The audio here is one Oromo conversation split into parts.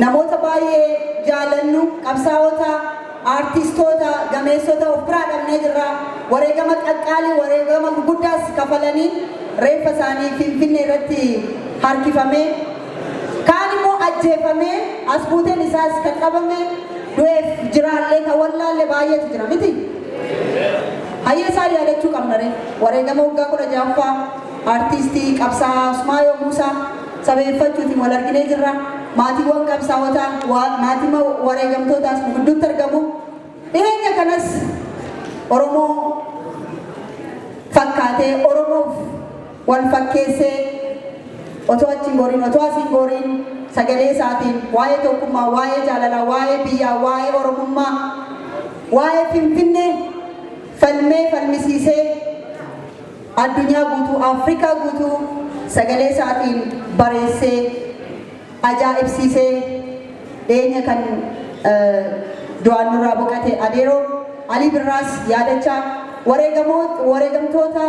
namoota baay'ee jaalannu qabsaa'ota artistoota gameessota of biraa dhabnee jirra. Wareegama qaqqaalii wareegama guddaas kafalanii reeffa isaanii Finfinnee irratti harkifamee kaan immoo ajjeefamee as buuteen isaas kan qabame du'eef jiraallee kan wallaallee baay'eetu jira miti. Hayyee isaa yaadachuu qabna ree wareegama waggaa 16ffaa artistii qabsaa'aa Usmaayoo Muusaa sabeeffachuutiin wal arginee jirra. Maatiiwwan qabsaa'otaa maatii wareegamtootaas gidduutti argamu. Dhiyeenya kanas Oromoo fakkaatee Oromoof wal fakkeessee otoo achiin goriin otoo asiin goriin sagalee isaatiin waa'ee tokkummaa, waa'ee jaalalaa, waa'ee biyyaa, waa'ee Oromummaa, waa'ee Finfinnee falmisiisee addunyaa guutuu Afrikaa guutuu sagalee isaatiin bareessee ajaa'ibsiisee dhiyeenya kan du'aan nurraa boqate Adeeroo Alii Birraas yaadachaa wareegamtoota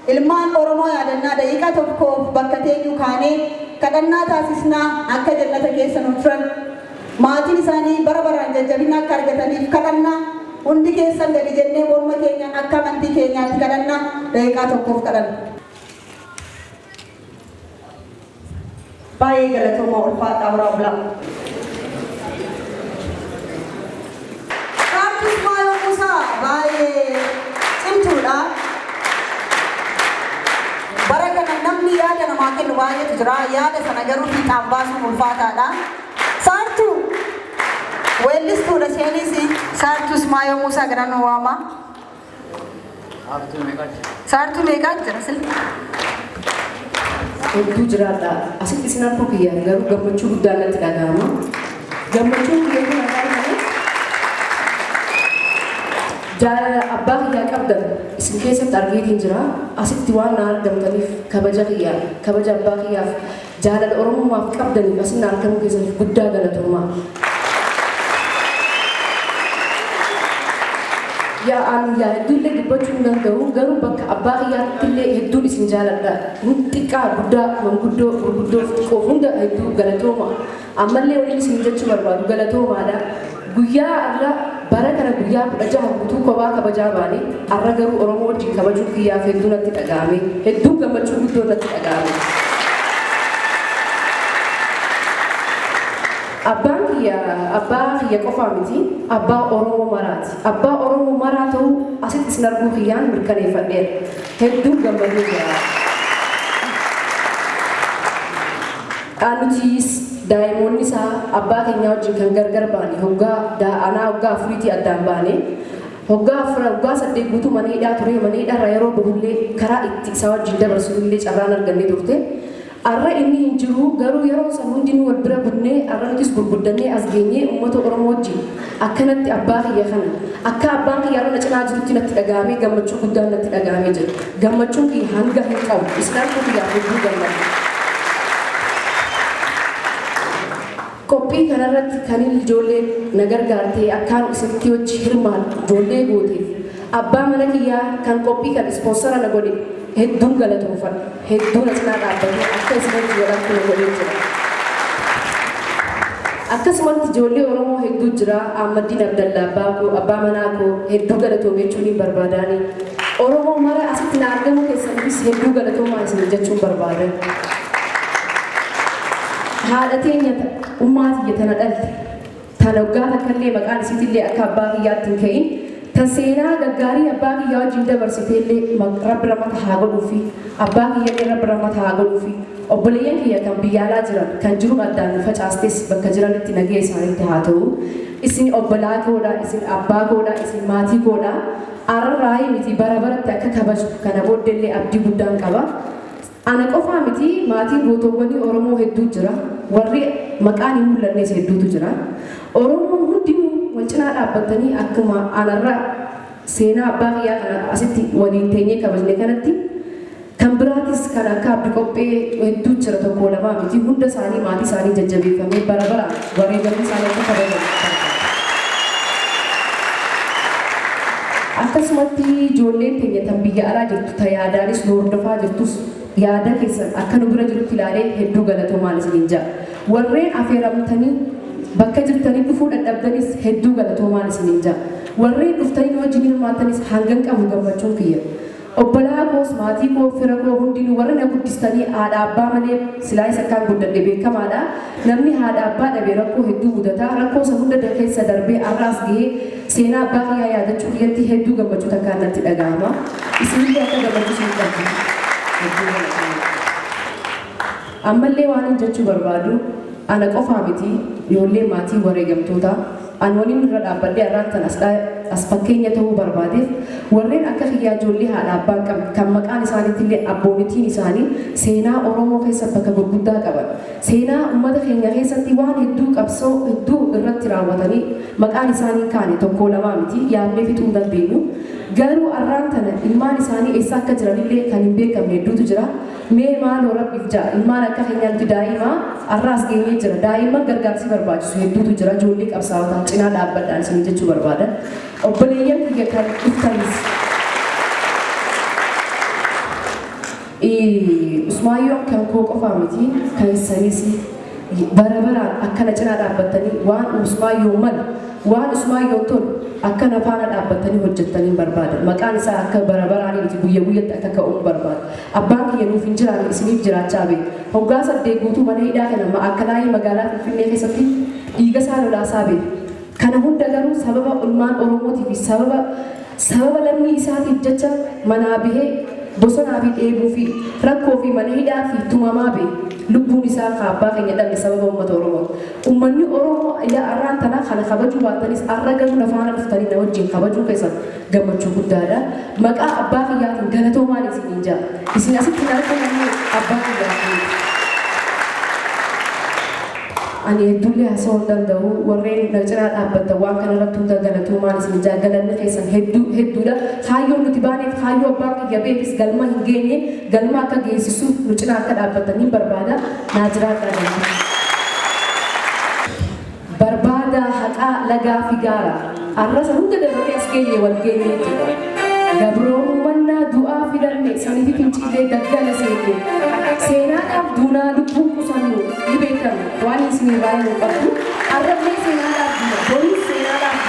ilmaan Oromoo yaadannaa daqiiqaa tokkoof bakka teenyu kaanee kadhannaa taasisnaa akka jannata keessa nu turan maatiin isaanii bara baraan jajjabina akka argataniif kadhannaa hundi keessan gadi jennee morma keenyaan akka amantii keenyaatti kadhannaa daqiiqaa tokkoof kadhanna. Baay'ee galatooma ulfaataa horaa bulaa. Artisti Usmaayoo Muusaa baay'ee cimtuudha. Bara kana namni yaada namaa kennu baay'eetu jira. Yaada sana garuu fiixaan baasuun ulfaataadha. Saartuu weellistuudha isheenis Saartuu Usmaayoo Muusaa jedhamee waama. Saartuu meeqaa jira silti? Hedduu jiraadha. Asitti isin arguu kiyyaan garuu gammachuu guddaan natti dhagahama. Gammachuun kiyya kun jaalala abbaa kiyyaa qabdan isin keessatti argeetiin jira. Asitti waan na argamtaniif kabaja kiyyaa, kabaja abbaa kiyyaaf jaalala Oromummaaf qabdaniif asin argamu keessatti guddaa galatoomaa. Yaa hedduullee dubbachuu hin danda'u garuu bakka abbaa kiyyaattillee hedduun isin jaaladha. Xiqqaa guddaa manguddoo gurguddoo xiqqoo hunda hedduu galatooma. Ammallee waliin isin jechuu barbaadu galatoomaadha. Guyyaa irra bara kana guyyaa 16 guutuu kophaa kabajaa baane har'a garuu Oromoo wajjin kabajuun kiyyaaf hedduu natti dhagahame. Hedduu gammachuu guddoo natti dhagahame. Abbaa kiyya qofaa miti abbaa Oromoo maraati. Abbaa Oromoo maraa ta'uu asitti isin arguu kiyyaan mirkaneeffadheera. Hedduu gammadee jira. Nutis daa'imoonni isaa abbaa keenyaa wajjin kan gargar baane hoggaa 4 addaan baane hoggaa 8 guutuu mana hidhaa ture. Mana hidhaarra yeroo bahullee karaa itti isaa wajjin dabarsuullee carraan argannee turte. Arra inni hin jiru garuu yeroo san hundinuu wal bira bunnee arra nutis gurguddannee as geenyee uummata Oromoo wajjin akkanatti abbaa kiyya kana akka abbaan kiyya irra na cinaa jirutti natti dhagahamee gammachuu guddaan natti dhagahamee jira. Gammachuun kiyya hanga hin qabu isaan kun kiyyaaf hedduu gammada. Qophii kanarratti kan ijoolleen na gargaartee akkaan isatti wajji hirmaan ijoollee gooteef abbaa mana kiyyaa kan qophii kan ispoonsara na godhe hedduun galatoomfadha. Hedduun asinaa dhaabbatee akka isinitti godhamtu na godhee jira. Akkasumatti ijoollee Oromoo hedduu jira. Ahmadiin Abdallaa abbaa manaa koo hedduu galatoomee jechuun hin barbaadaani. Oromoo mara asitti na argamu keessattis hedduu galatoomaa isin jechuun barbaadan. Haadha teenya ummaatii tana dhalte tana waggaa takkallee maqaan isiitillee akka abbaa kiyyaatti hin ka'in tan seenaa gaggaarii abbaa kiyyaa wajjin dabarsiteellee rabbi ramata haa godhuufi abbaa kiyyallee rabbi ramata haa godhuufi obboleeyyan kiyya kan biyyaalaa jiran kan jiru addaan facaastes bakka jiranitti nagee isaaniitti haa ta'u isin obbolaa koodha isin abbaa koodha isin maatii koodha arraayii miti bara baratti akka kabaju kana booddeellee abdii guddaan qaba. Ana qofaa miti maatiin gootoowwanii Oromoo hedduu jira. Warri maqaan hin mul'annes hedduutu jira. Oromoon hundinuu wal cinaa dhaabbatanii akkuma anarraa seenaa abbaa kiyyaa kana asitti waliin teenyee kabajne kanatti kan biraatis kan akka abdi qophee hedduu jira tokko lamaa miti hunda isaanii maatii isaanii jajjabeeffamee bara baraan wareegamni isaanii akka kabajamu. Akkasumatti ijoolleen teenya tan biyya alaa jirtu ta yaadaanis nu hordofaa jirtus yaada keessan akka nu bira jirutti ilaalee hedduu galatoomaa isiniin jira. warreen affeeramtanii bakka jirtanii dhufuu dadhabdanis hedduu galatoomaan isiniin jaa warreen dhuftanii wajjin hirmaatanis hangan qabu gammachuun kiyya obbolaa koos maatii koo fira koo hundinuu warra na guddistanii haadha abbaa malee silaa isa akkaan guddadhe beekamaadha namni haadha abbaa dhabee rakkoo hedduu mudataa rakkoo isa hunda keessa darbee arraas gahee seenaa abbaa kiyyaa yaadachuu kiyyatti hedduu gammachuu takkaan natti dhaga'ama isinillee akka gammachuu siin qabdi ammallee waan hin jechuu barbaadu ana qofaa miti ijoollee maatii wareegamtoota an waliin irra dhaabbadhee arraantan as fakkeenya ta'uu barbaadeef warreen akka kiyyaa ijoollee haadha abbaa kan maqaan isaaniitillee abboonitiin isaanii seenaa Oromoo keessa bakka gurguddaa qaban seenaa uummata keenya keessatti waan hedduu qabsoo hedduu irratti raawwatanii maqaan isaanii kaane tokko lamaa miti yaadnee fixuu dandeenyu garuu arraantana ilmaan isaanii eessa akka jiranillee kan hin beekamne hedduutu jira mee maaloo rabbiif jaa ilmaan akka keenyaatti daa'imaa arraas geenyee jira daa'imman gargaarsi barbaachisu hedduutu jira ijoollee qabsaa'otaa cinaa dhaabbadhaan isin jechuu barbaadan obboleeyyan kiyya kan dhuftanis Usmaayyoon kan koo qofaa miti kan isaaniis bara baraan akkana cinaa dhaabbattanii waan Usmaayyoon mala waan Usmaayyoon tolu akkana faana dhaabbattanii hojjettanii barbaadan maqaan isaa akka bara baraanii miti guyya guyyatti akka ka'uun barbaada abbaan kiyya nuuf hin jiraanne isiniif jiraachaa bee hoggaa 8 guutuu mana hidhaa kana akkanaayii magaalaa Finfinnee keessatti dhiiga isaa lolaasaa bee kana hunda garuu sababa ilmaan Oromootiif sababa lammii isaatiif jecha manaa bahee bosonaa fi dheebuu fi rakkoo fi mana hidhaa fi tumamaa bee lubbuun isaa abbaa keenya dhabne sababa uummata Oromoo uummanni Oromoo ila arraan tanaa kana kabajuu baatanis arra garuu nafaana dhuftanii na wajjin kabajuu keessan gammachuu guddaadha maqaa abbaa kiyyaatiin galatoomaan isiniin jaa isin asitti naannoo abbaa kiyyaatiin ani heddullee haasa'uu danda'u warreen na cinaa dhaabbattan waan kana irratti hunda galatoomaan isin galanni keessan hedduudha kaayyoo nuti baaneef kaayyoo abbaan kiyya beekis galma hin geenye galma akka geessisuuf nu cinaa akka dhaabbattan hin barbaada naa jiraadhaa barbaada haqaa lagaa fi gaara arrasa hunda dabaree as geenye wal geenye jira gabroomummaa du'aa filanne saniif finciilee daggala seenne seenaadhaaf duunaa lubbuun qusannu ni beekamu waan isinii baay'ee qabdu arrablee seenaadhaaf duuna boruus seenaadhaaf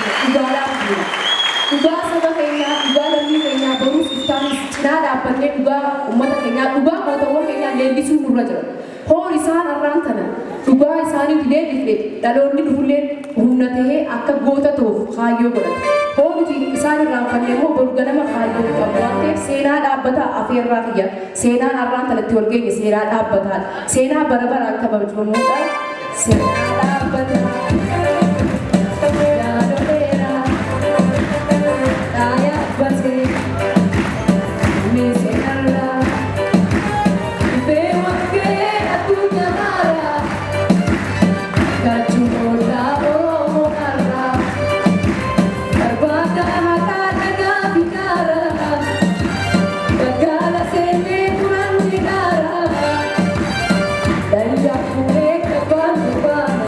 duuna dhugaa saba keenyaa dhugaa lammii keenyaa boruus iftaanis cinaa dhaabbannee dhugaa uummata keenyaa dhugaa mootawwan keenyaa leellisuun nurra jira hoor isaan arraan tana dhugaa isaaniif leellifne dhaloonni dhufullee humna tahee akka goota ta'uuf kaayyoo godhata hoomti isaan irraanfanne immoo boru ganama kaayyoo qabu waan ta'eef seenaa dhaabbataa afeerraa kiyya seenaan arraan tanatti wal geenye seenaa dhaabbataadha seenaa bara baraan kabajamuudha seenaa dhaabbataa Bye.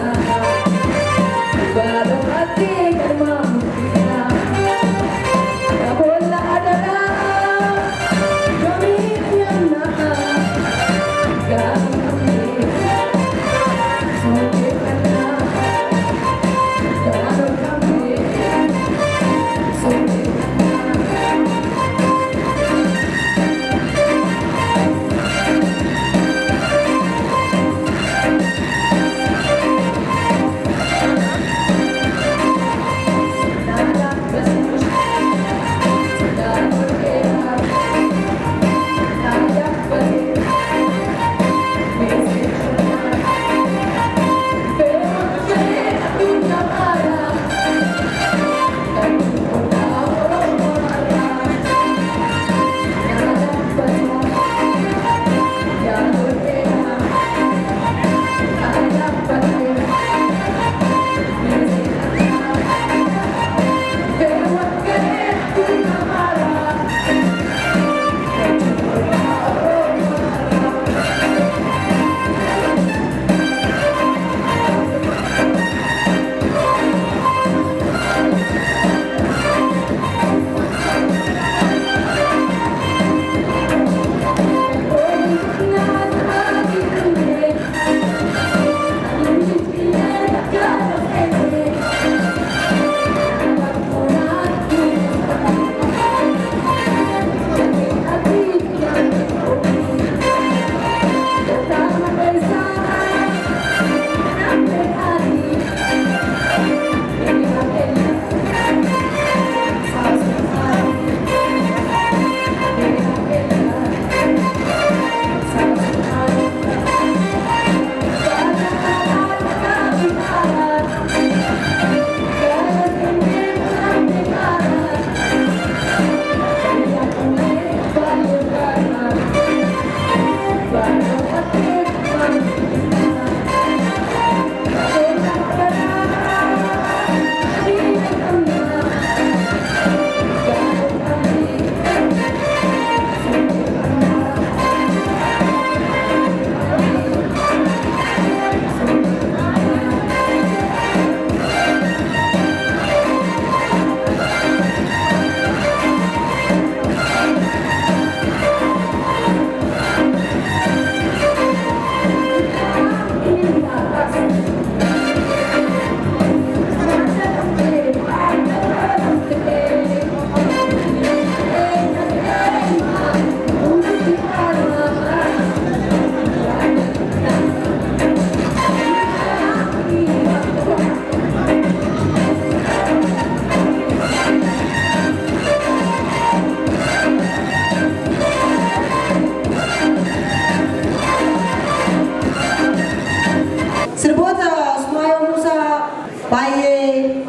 baay'ee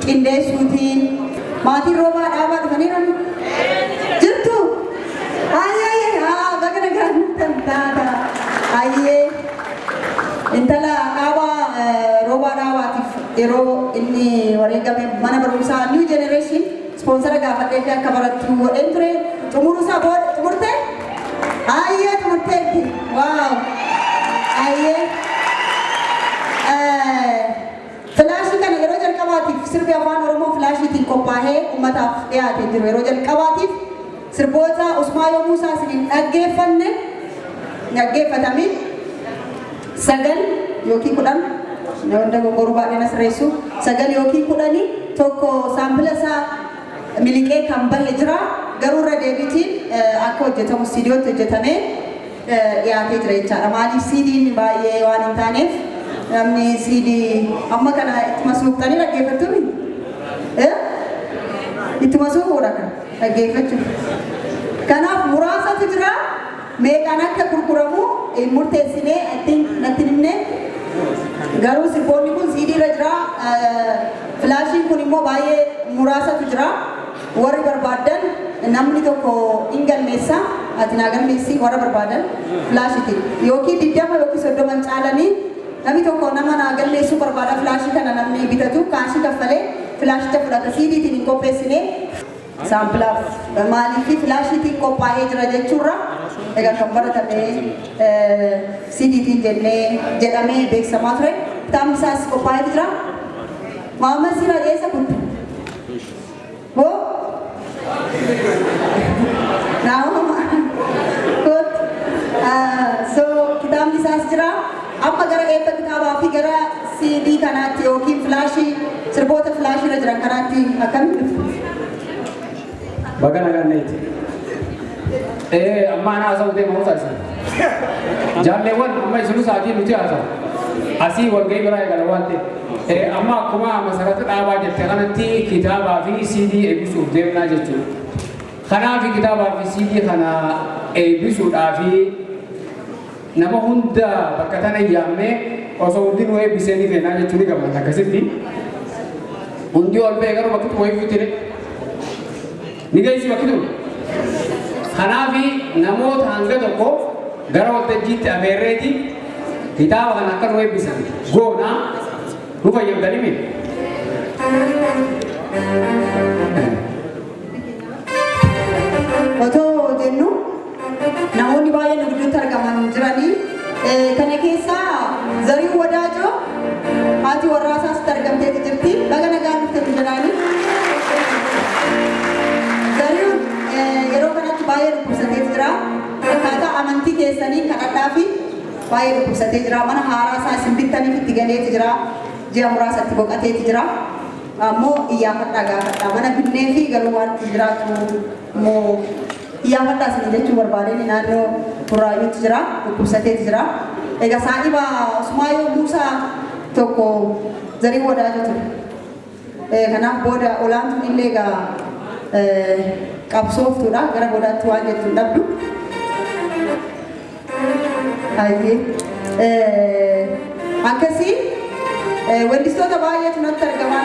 qindeessuutiin maatiin roobaa dhaabaa dhufaniiru jirtu. Ayyee baga nagaan taata. Ayyee intala dhaabaa roobaa dhaabaatiif yeroo inni wareegame mana barumsaa New Generation sponsora gaafadhee fi akka barattu godheen ture. Xumuruusaa booda xumurtee? Ayyee xumurteetti. Waaw. Ayyee. Filaashii kana yeroo jalqabaatiif sirbi afaan Oromoo filaashiitiin qophaa'ee uummataaf dhiyaatee jiru. Yeroo jalqabaatiif sirboota Usmaayoo Muusaa isiniin dhaggeeffatamin 9 yookiin 10 wanta gogoruu baay'een asirreessu 9 yookiin 10 tokko saampila isaa miliqee kan bahe jira. Garuu irra deebiitiin akka hojjetamu istiidiyootti hojjetamee dhiyaatee jira jechaadha. Maaliif CD'n baay'ee waan hin taaneef namni CD amma kana ittuma suuqxanii dhaggeeffattuumi? Ittuma suuquudha kan dhaggeeffachuuf. Kanaaf muraasatu jira. Meeqaan akka gurguramu murteessinee natti himne. Garuu sirboonni kun CD irra jira. Filaashiin kun immoo baay'ee muraasatu jira. Warri barbaadan namni tokko hin galmeessa. Ati naa galmeessi warra barbaadan filaashiitiin. Yookiin 20 yookiin 30 caalanii namni tokko nama naa galmeessuu barbaada filaashii kana namni bitatu kaashii kaffalee filaashicha fudhata. CD'tiin hin qopheessine saampilaaf maaliif filaashiitiin qophaa'ee jira jechuurra egaa kan baratame CD'tiin jedhamee beeksamaa ture. Kitaabni isaas qophaa'ee jira. Maammas sira eessa kuntu? Hoo? Naamama. Kot. So kitaabni isaas jira. Amma gara eebba kitaabaa fi gara CD kanaatti yookiin filaashii sirboota filaashii irra jiran kanaatti akkamiin dhuftu? Baga naganneeti. Amma ana haasa'u deema hoosaasi. Jaalleewwan amma isinu sa'aatii nuti haasa'u. Asii walgahii biraa eegala waan ta'e. Amma akkuma masarata dhaabaa jette kanatti kitaabaa fi CD eebbisuuf deemnaa jechuudha. Kanaaf kitaabaa fi CD kana eebbisuudhaa fi nama hunda bakka tana yaamnee osoo hundi nu eebbisee ni kennaa jechuun ni gammata akkasitti. Hundi ol ba'ee garuu bakki wayii fuutire. Ni geessi bakki tun. Kanaaf namoota hanga tokko gara waltajjiitti abeerreeti kitaaba kana akka nu eebbisan goonaa nu fayyadanii miti. Otoo jennu namoonni baay'een nu gidduutti argaman jiranii kana keessaa Zariin Wadaajoo haati warraasaas argamteeti jirti. Baga nagaan dhufteetu jedhaanii. Zariin yeroo kanatti baay'ee dhukkubsatee jira. Akkaataa amantii keessanii kadhadhaa fi baay'ee dhukkubsatee jira. Mana haaraa isaa isin bittaniif itti galeeti jira. Ji'a muraasatti boqateeti jira. Ammoo iyyaafadhaa gaafadhaa. Mana binnee fi garuu waan jiraatu immoo iyyaafadhaa isin jechuun barbaadeen naannoo Burraayyuutti jira. Dhukkubsateeti jira. Egaa saahiba Usmaayoo Muusaa tokko Zariin Wadaajoo ture. Kanaaf booda olaantuun illee egaa qabsooftuudha. Gara boodaatti waan jettu hin dhabdu. Akkasii weellistoota baay'eetu natti argaman.